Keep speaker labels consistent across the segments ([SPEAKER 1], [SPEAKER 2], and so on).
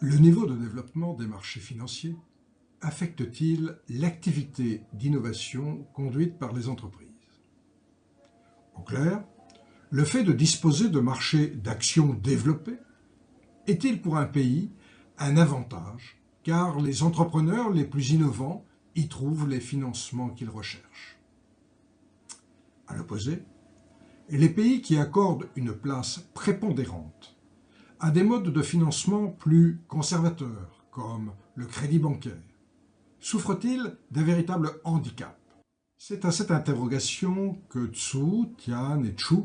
[SPEAKER 1] Le niveau de développement des marchés financiers affecte-t-il l'activité d'innovation conduite par les entreprises? En clair, le fait de disposer de marchés d'actions développés est-il pour un pays un avantage car les entrepreneurs les plus innovants y trouvent les financements qu'ils recherchent? À l'opposé, les pays qui accordent une place prépondérante à des modes de financement plus conservateurs, comme le crédit bancaire, souffrent-ils d'un véritable handicap? C'est à cette interrogation que Tsu, Tian et Chu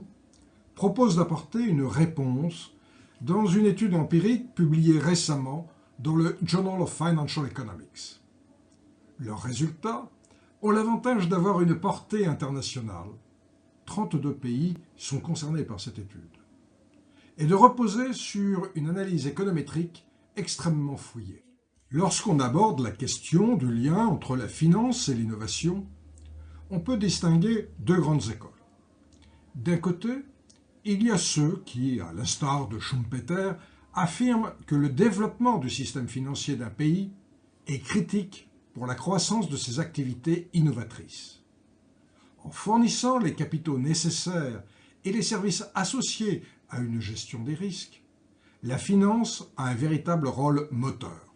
[SPEAKER 1] proposent d'apporter une réponse dans une étude empirique publiée récemment dans le Journal of Financial Economics. Leurs résultats ont l'avantage d'avoir une portée internationale. 32 pays sont concernés par cette étude, et de reposer sur une analyse économétrique extrêmement fouillée. Lorsqu'on aborde la question du lien entre la finance et l'innovation, on peut distinguer deux grandes écoles. D'un côté, il y a ceux qui, à l'instar de Schumpeter, affirment que le développement du système financier d'un pays est critique pour la croissance de ses activités innovatrices. En fournissant les capitaux nécessaires et les services associés à une gestion des risques, la finance a un véritable rôle moteur.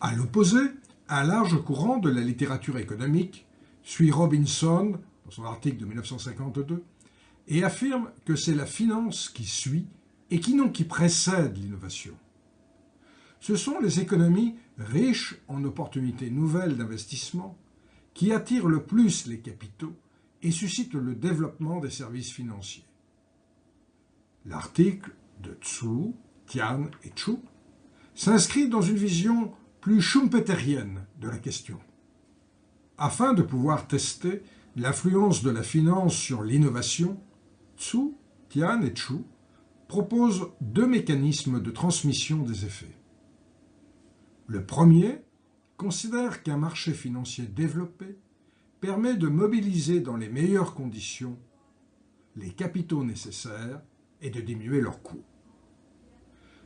[SPEAKER 1] À l'opposé, un large courant de la littérature économique suit Robinson, dans son article de 1952, et affirme que c'est la finance qui suit et qui précède l'innovation. Ce sont les économies riches en opportunités nouvelles d'investissement qui attirent le plus les capitaux et suscitent le développement des services financiers. L'article de Tsu, Tian et Chu s'inscrit dans une vision plus schumpeterienne de la question. Afin de pouvoir tester l'influence de la finance sur l'innovation, Tsu, Tian et Chu proposent deux mécanismes de transmission des effets. Le premier considère qu'un marché financier développé permet de mobiliser dans les meilleures conditions les capitaux nécessaires et de diminuer leurs coûts.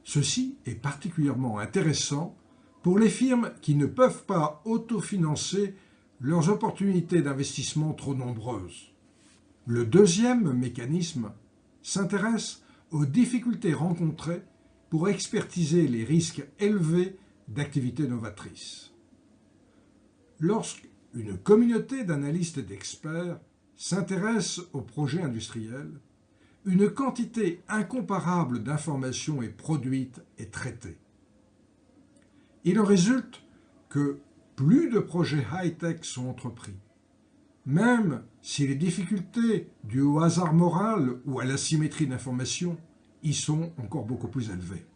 [SPEAKER 1] Ceci est particulièrement intéressant pour les firmes qui ne peuvent pas autofinancer leurs opportunités d'investissement trop nombreuses. Le deuxième mécanisme s'intéresse aux difficultés rencontrées pour expertiser les risques élevés d'activités novatrices. Lorsqu'une communauté d'analystes et d'experts s'intéresse aux projets industriels, une quantité incomparable d'informations est produite et traitée. Il en résulte que plus de projets high-tech sont entrepris, même si les difficultés dues au hasard moral ou à l'asymétrie d'information y sont encore beaucoup plus élevées.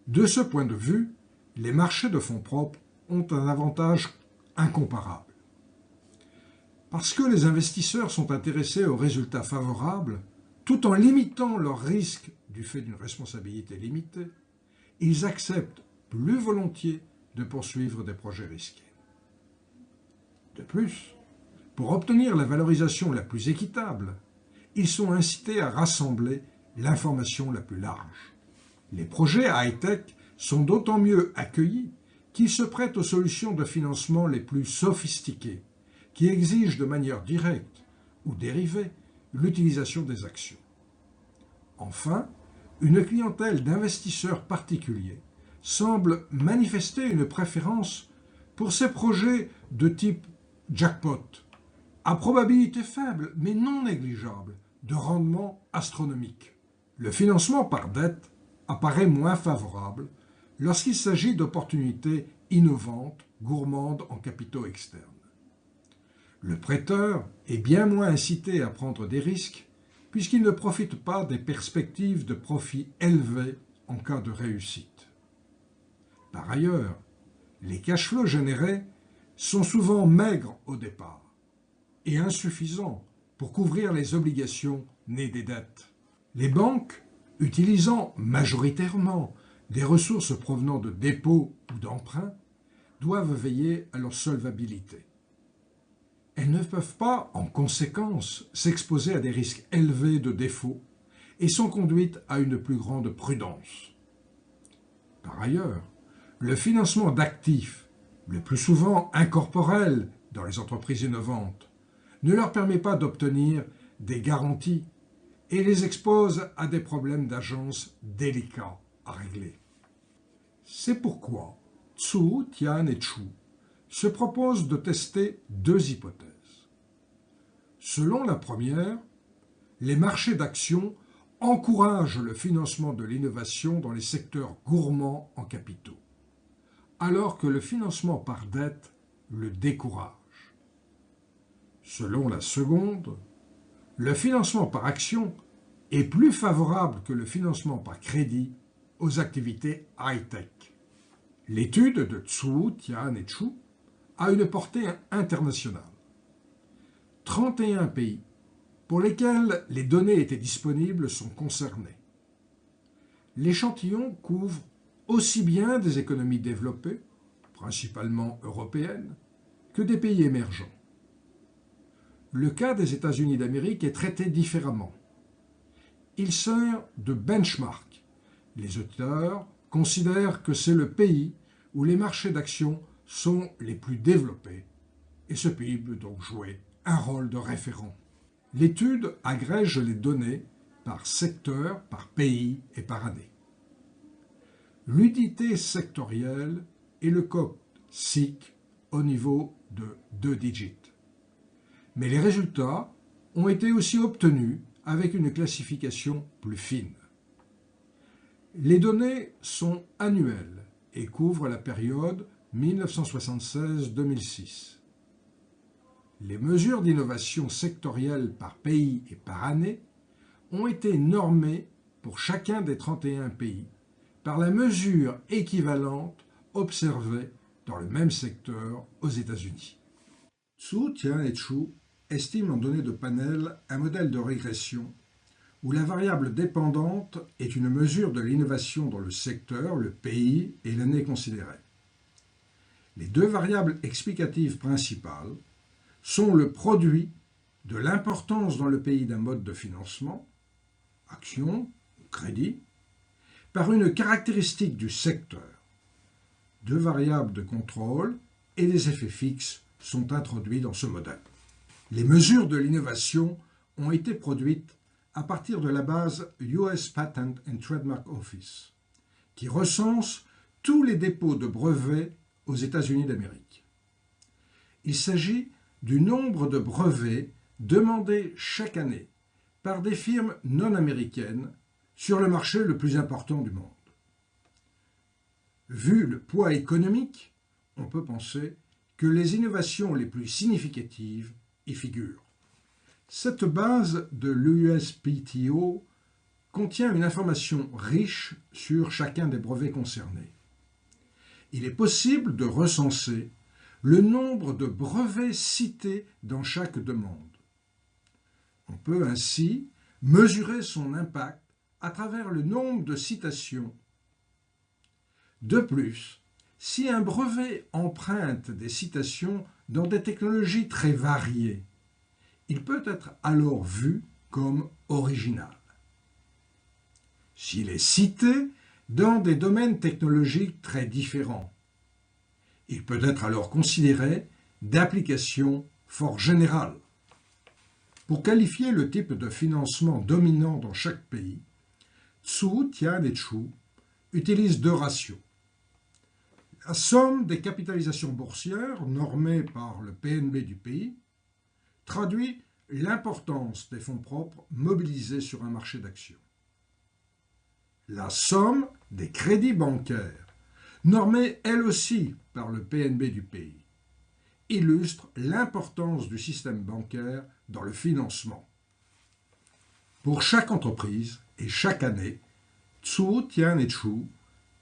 [SPEAKER 1] De ce point de vue, les marchés de fonds propres ont un avantage incomparable. Parce que les investisseurs sont intéressés aux résultats favorables, tout en limitant leurs risques du fait d'une responsabilité limitée, ils acceptent plus volontiers de poursuivre des projets risqués. De plus, pour obtenir la valorisation la plus équitable, ils sont incités à rassembler l'information la plus large. Les projets high-tech sont d'autant mieux accueillis qu'ils se prêtent aux solutions de financement les plus sophistiquées, qui exigent de manière directe ou dérivée l'utilisation des actions. Enfin, une clientèle d'investisseurs particuliers semble manifester une préférence pour ces projets de type jackpot, à probabilité faible mais non négligeable de rendement astronomique. Le financement par dette apparaît moins favorable lorsqu'il s'agit d'opportunités innovantes, gourmandes en capitaux externes. Le prêteur est bien moins incité à prendre des risques puisqu'il ne profite pas des perspectives de profit élevés en cas de réussite. Par ailleurs, les cash flows générés sont souvent maigres au départ et insuffisants pour couvrir les obligations nées des dettes. Les banques, utilisant majoritairement des ressources provenant de dépôts ou d'emprunts, doivent veiller à leur solvabilité. Elles ne peuvent pas, en conséquence, s'exposer à des risques élevés de défaut et sont conduites à une plus grande prudence. Par ailleurs, le financement d'actifs, le plus souvent incorporels dans les entreprises innovantes, ne leur permet pas d'obtenir des garanties et les expose à des problèmes d'agence délicats à régler. C'est pourquoi Zhu, Tian et Chu se proposent de tester deux hypothèses. Selon la première, les marchés d'actions encouragent le financement de l'innovation dans les secteurs gourmands en capitaux, alors que le financement par dette le décourage. Selon la seconde, le financement par action est plus favorable que le financement par crédit aux activités high-tech. L'étude de Zhu, Tian et Chu a une portée internationale. 31 pays pour lesquels les données étaient disponibles sont concernés. L'échantillon couvre aussi bien des économies développées, principalement européennes, que des pays émergents. Le cas des États-Unis d'Amérique est traité différemment. Il sert de benchmark. Les auteurs considèrent que c'est le pays où les marchés d'actions sont les plus développés, et ce pays peut donc jouer un rôle de référent. L'étude agrège les données par secteur, par pays et par année. L'unité sectorielle est le code SIC au niveau de 2 digits. Mais les résultats ont été aussi obtenus avec une classification plus fine. Les données sont annuelles et couvrent la période 1976-2006. Les mesures d'innovation sectorielle par pays et par année ont été normées pour chacun des 31 pays par la mesure équivalente observée dans le même secteur aux États-Unis. Zhu, Tian et Chu estiment en données de panel un modèle de régression où la variable dépendante est une mesure de l'innovation dans le secteur, le pays et l'année considérée. Les deux variables explicatives principales sont le produit de l'importance dans le pays d'un mode de financement, action ou crédit, par une caractéristique du secteur. Deux variables de contrôle et des effets fixes sont introduits dans ce modèle. Les mesures de l'innovation ont été produites à partir de la base US Patent and Trademark Office, qui recense tous les dépôts de brevets aux États-Unis d'Amérique. Il s'agit du nombre de brevets demandés chaque année par des firmes non américaines sur le marché le plus important du monde. Vu le poids économique, on peut penser que les innovations les plus significatives y figurent. Cette base de l'USPTO contient une information riche sur chacun des brevets concernés. Il est possible de recenser le nombre de brevets cités dans chaque demande. On peut ainsi mesurer son impact à travers le nombre de citations. De plus, si un brevet emprunte des citations dans des technologies très variées, il peut être alors vu comme original. S'il est cité dans des domaines technologiques très différents, il peut être alors considéré d'application fort générale. Pour qualifier le type de financement dominant dans chaque pays, Zhu, Tian et Chu utilisent deux ratios. La somme des capitalisations boursières normées par le PNB du pays traduit l'importance des fonds propres mobilisés sur un marché d'actions. La somme des crédits bancaires, normée elle aussi par le PNB du pays, illustre l'importance du système bancaire dans le financement. Pour chaque entreprise et chaque année, Zhu, Tian et Chu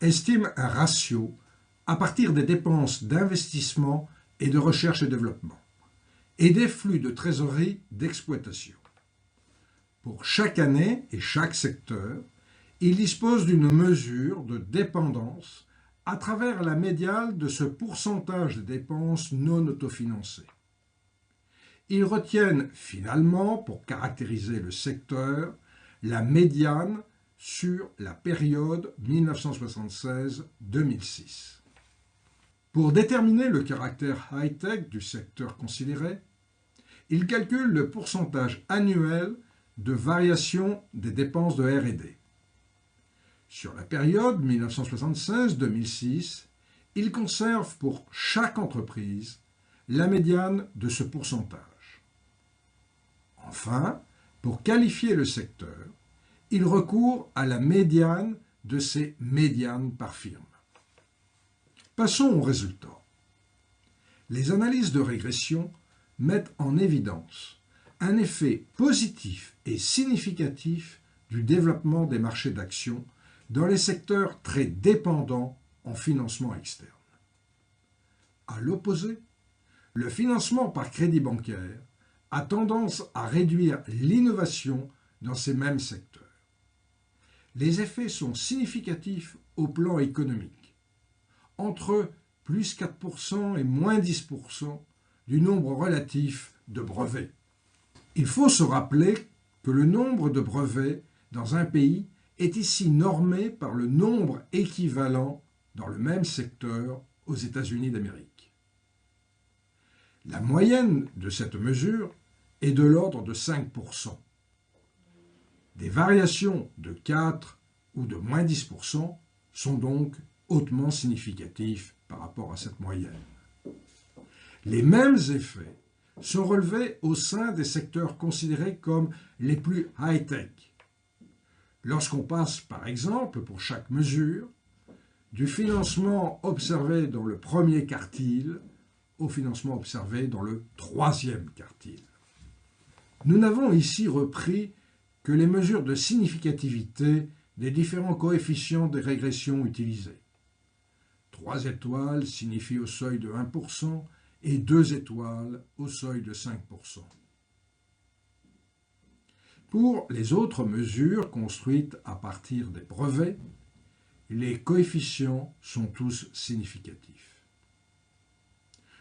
[SPEAKER 1] estiment un ratio à partir des dépenses d'investissement et de recherche et développement, et des flux de trésorerie d'exploitation. Pour chaque année et chaque secteur, il dispose d'une mesure de dépendance à travers la médiane de ce pourcentage de dépenses non autofinancées. Ils retiennent finalement, pour caractériser le secteur, la médiane sur la période 1976-2006. Pour déterminer le caractère high-tech du secteur considéré, il calcule le pourcentage annuel de variation des dépenses de R&D. Sur la période 1976-2006, il conserve pour chaque entreprise la médiane de ce pourcentage. Enfin, pour qualifier le secteur, il recourt à la médiane de ces médianes par firme. Passons aux résultats. Les analyses de régression mettent en évidence un effet positif et significatif du développement des marchés d'actions dans les secteurs très dépendants en financement externe. À l'opposé, le financement par crédit bancaire a tendance à réduire l'innovation dans ces mêmes secteurs. Les effets sont significatifs au plan économique, entre plus 4% et moins 10% du nombre relatif de brevets. Il faut se rappeler que le nombre de brevets dans un pays est ici normé par le nombre équivalent dans le même secteur aux États-Unis d'Amérique. La moyenne de cette mesure est de l'ordre de 5%. Des variations de 4 ou de moins 10% sont donc hautement significatifs par rapport à cette moyenne. Les mêmes effets sont relevés au sein des secteurs considérés comme les plus high-tech. Lorsqu'on passe, par exemple, pour chaque mesure, du financement observé dans le premier quartile au financement observé dans le troisième quartile. Nous n'avons ici repris que les mesures de significativité des différents coefficients de régression utilisés. 3 étoiles signifient au seuil de 1% et 2 étoiles au seuil de 5%. Pour les autres mesures construites à partir des brevets, les coefficients sont tous significatifs.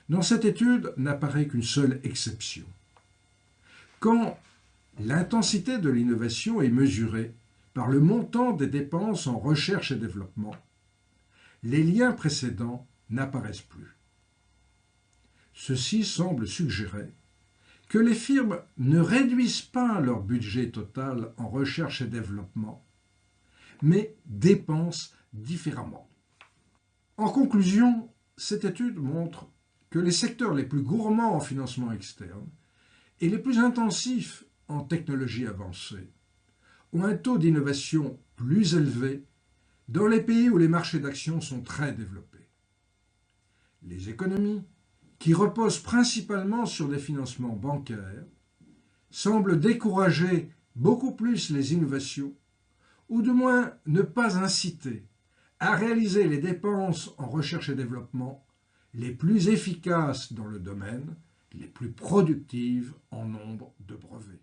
[SPEAKER 1] Dans cette étude n'apparaît qu'une seule exception. Quand l'intensité de l'innovation est mesurée par le montant des dépenses en recherche et développement, les liens précédents n'apparaissent plus. Ceci semble suggérer que les firmes ne réduisent pas leur budget total en recherche et développement, mais dépensent différemment. En conclusion, cette étude montre que les secteurs les plus gourmands en financement externe et les plus intensifs en technologie avancée ont un taux d'innovation plus élevé dans les pays où les marchés d'actions sont très développés. Les économies, qui reposent principalement sur des financements bancaires, semblent décourager beaucoup plus les innovations, ou du moins ne pas inciter à réaliser les dépenses en recherche et développement les plus efficaces dans le domaine, les plus productives en nombre de brevets.